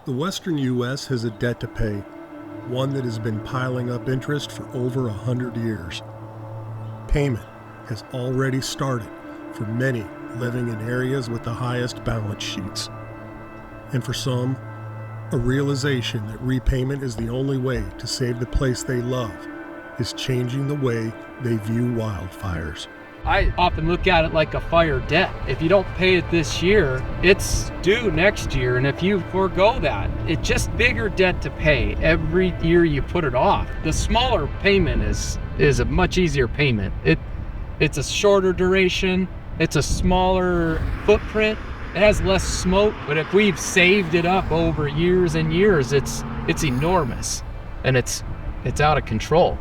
The western U.S. has a debt to pay, one that has been piling up interest for over 100 years. Payment has already started for many living in areas with the highest balance sheets. And for some, a realization that repayment is the only way to save the place they love is changing the way they view wildfires. I often look at it like a fire debt. If you don't pay it this year, it's due next year. And if you forego that, it's just bigger debt to pay every year you put it off. The smaller payment is a much easier payment. It's a shorter duration. It's a smaller footprint. It has less smoke. But if we've saved it up over years and years, it's enormous, and it's out of control.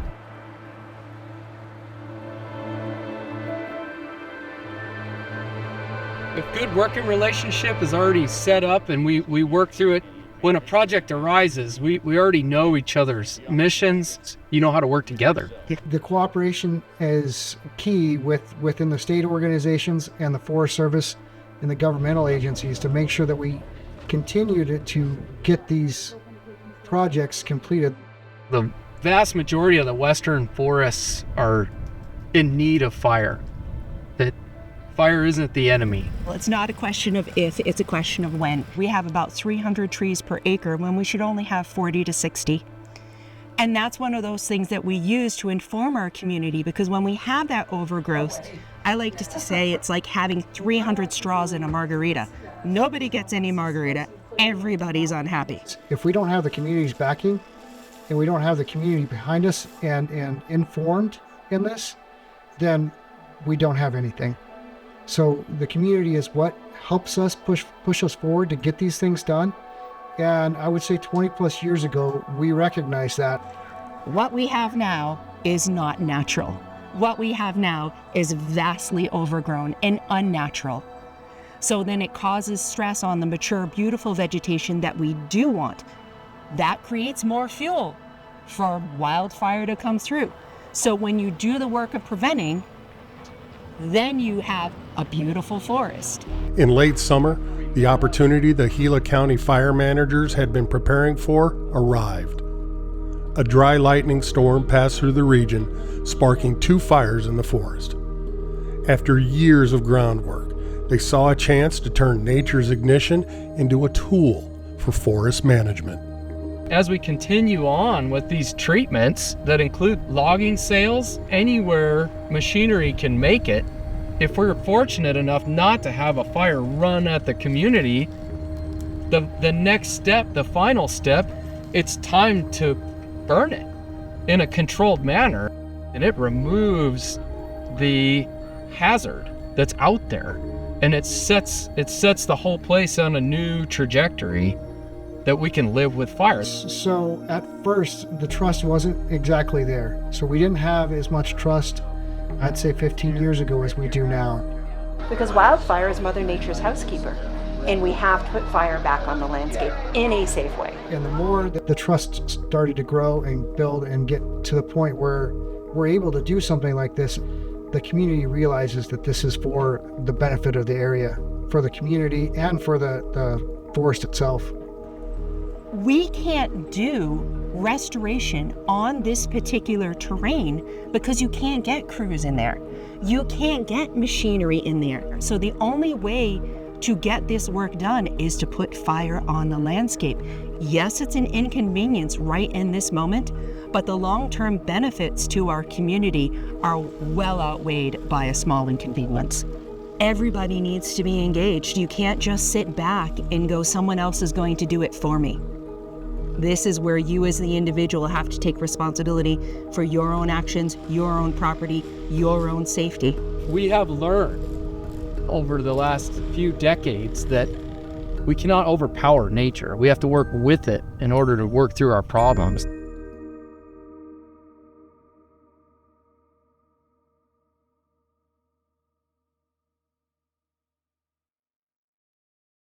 A good working relationship is already set up, and we work through it. When a project arises, we already know each other's missions. You know how to work together. The cooperation is key within the state organizations and the Forest Service and the governmental agencies to make sure that we continue to get these projects completed. The vast majority of the western forests are in need of fire. Fire isn't the enemy. Well, it's not a question of if, it's a question of when. We have about 300 trees per acre when we should only have 40 to 60. And that's one of those things that we use to inform our community, because when we have that overgrowth, I like to say it's like having 300 straws in a margarita. Nobody gets any margarita. Everybody's unhappy. If we don't have the community's backing and we don't have the community behind us and informed in this, then we don't have anything. So the community is what helps us push us forward to get these things done. And I would say 20 plus years ago, we recognized that. What we have now is not natural. What we have now is vastly overgrown and unnatural. So then it causes stress on the mature, beautiful vegetation that we do want. That creates more fuel for wildfire to come through. So when you do the work of preventing, then you have a beautiful forest. In late summer, the opportunity the Gila County fire managers had been preparing for arrived. A dry lightning storm passed through the region, sparking 2 fires in the forest. After years of groundwork, they saw a chance to turn nature's ignition into a tool for forest management. As we continue on with these treatments that include logging sales anywhere machinery can make it, if we're fortunate enough not to have a fire run at the community, the next step, the final step, it's time to burn it in a controlled manner. And it removes the hazard that's out there. And it sets the whole place on a new trajectory that we can live with fires. So at first, the trust wasn't exactly there. So we didn't have as much trust, I'd say 15 years ago, as we do now. Because wildfire is Mother Nature's housekeeper, and we have to put fire back on the landscape in a safe way. And the more that the trust started to grow and build and get to the point where we're able to do something like this, the community realizes that this is for the benefit of the area, for the community and for the forest itself. We can't do restoration on this particular terrain because you can't get crews in there. You can't get machinery in there. So the only way to get this work done is to put fire on the landscape. Yes, it's an inconvenience right in this moment, but the long-term benefits to our community are well outweighed by a small inconvenience. Everybody needs to be engaged. You can't just sit back and go, someone else is going to do it for me. This is where you as the individual have to take responsibility for your own actions, your own property, your own safety. We have learned over the last few decades that we cannot overpower nature. We have to work with it in order to work through our problems.